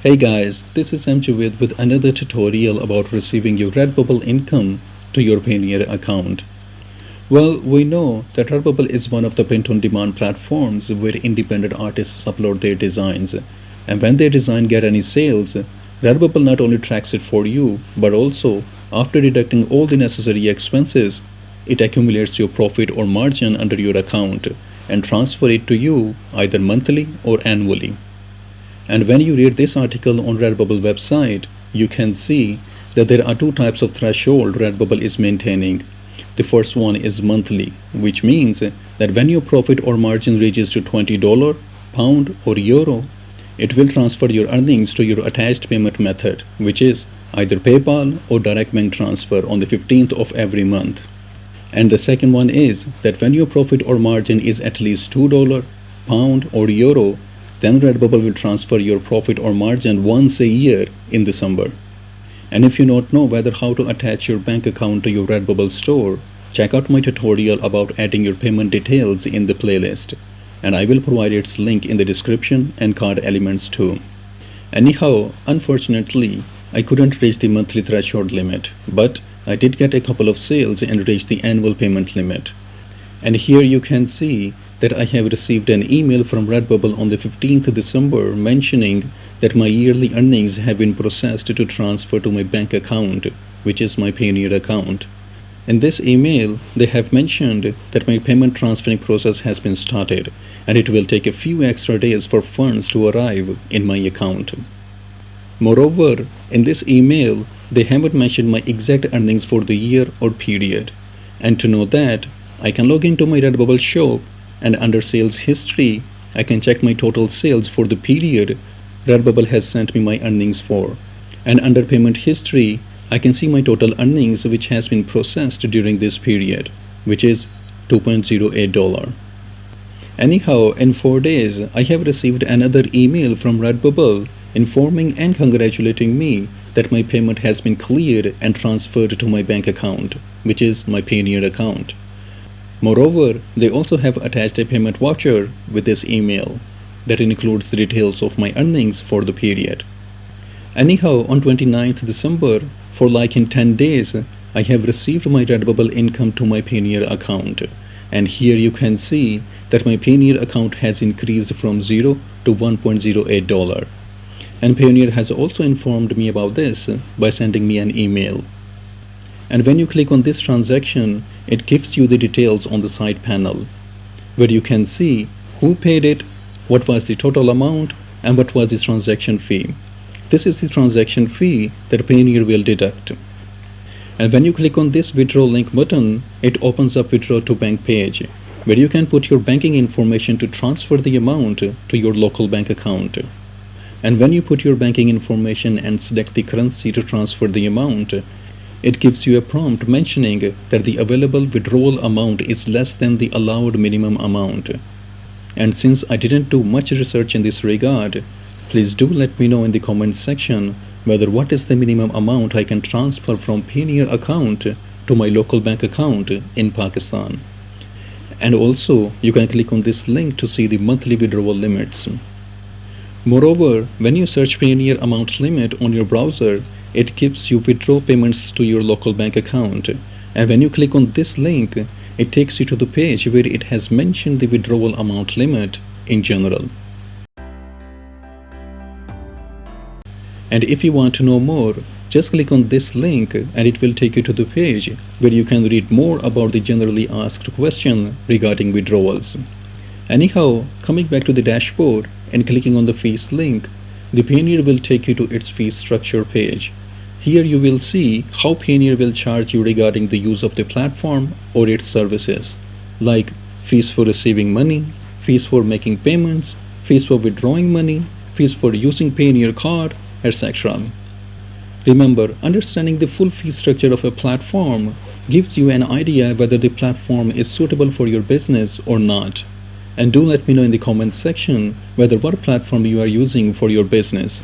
Hey guys, this is mjavedva with another tutorial about receiving your Redbubble income to your Payoneer account. Well, we know that Redbubble is one of the print-on-demand platforms where independent artists upload their designs, and when their design get any sales, Redbubble not only tracks it for you, but also, after deducting all the necessary expenses, it accumulates your profit or margin under your account and transfer it to you either monthly or annually. And when you read this article on Redbubble website, you can see that there are two types of threshold Redbubble is maintaining. The first one is monthly, which means that when your profit or margin reaches to $20, pound or euro, it will transfer your earnings to your attached payment method, which is either PayPal or direct bank transfer on the 15th of every month. And the second one is that when your profit or margin is at least $2, pound or euro, then Redbubble will transfer your profit or margin once a year in December. And if you don't know whether how to attach your bank account to your Redbubble store, check out my tutorial about adding your payment details in the playlist, and I will provide its link in the description and card elements too. Anyhow, unfortunately, I couldn't reach the monthly threshold limit, but I did get a couple of sales and reached the annual payment limit. And here you can see that I have received an email from Redbubble on the 15th December mentioning that my yearly earnings have been processed to transfer to my bank account, which is my Payoneer account. In this email, they have mentioned that my payment transferring process has been started and it will take a few extra days for funds to arrive in my account. Moreover, in this email, they haven't mentioned my exact earnings for the year or period. And to know that, I can log into my Redbubble shop, and under sales history, I can check my total sales for the period Redbubble has sent me my earnings for. And under payment history, I can see my total earnings which has been processed during this period, which is $2.08. Anyhow, in 4 days, I have received another email from Redbubble informing and congratulating me that my payment has been cleared and transferred to my bank account, which is my Payoneer account. Moreover, they also have attached a payment voucher with this email that includes the details of my earnings for the period. Anyhow, on 29th December, for like in 10 days, I have received my Redbubble income to my Payoneer account. And here you can see that my Payoneer account has increased from 0 to $1.08. And Payoneer has also informed me about this by sending me an email. And when you click on this transaction, it gives you the details on the side panel, where you can see who paid it, what was the total amount, and what was the transaction fee. This is the transaction fee that Payoneer will deduct. And when you click on this withdraw link button, it opens up withdraw to bank page, where you can put your banking information to transfer the amount to your local bank account. And when you put your banking information and select the currency to transfer the amount, it gives you a prompt mentioning that the available withdrawal amount is less than the allowed minimum amount. And since I didn't do much research in this regard, please do let me know in the comment section whether what is the minimum amount I can transfer from Payoneer account to my local bank account in Pakistan. And also, you can click on this link to see the monthly withdrawal limits. Moreover, when you search Payoneer amount limit on your browser, it gives you withdraw payments to your local bank account. And when you click on this link, it takes you to the page where it has mentioned the withdrawal amount limit in general. And if you want to know more, just click on this link and it will take you to the page where you can read more about the generally asked question regarding withdrawals. Anyhow, coming back to the dashboard and clicking on the fees link, the Payoneer will take you to its fee structure page. Here you will see how Payoneer will charge you regarding the use of the platform or its services, like fees for receiving money, fees for making payments, fees for withdrawing money, fees for using Payoneer card, etc. Remember, understanding the full fee structure of a platform gives you an idea whether the platform is suitable for your business or not. And do let me know in the comments section whether what platform you are using for your business.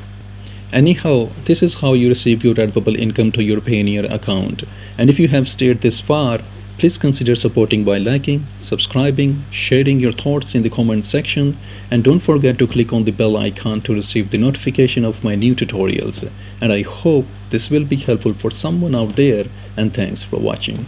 Anyhow, this is how you receive your Redbubble income to your Payoneer account. And if you have stayed this far, Please consider supporting by liking, subscribing, sharing your thoughts in the comment section, and don't forget to click on the bell icon to receive the notification of my new tutorials. And I hope this will be helpful for someone out there, and thanks for watching.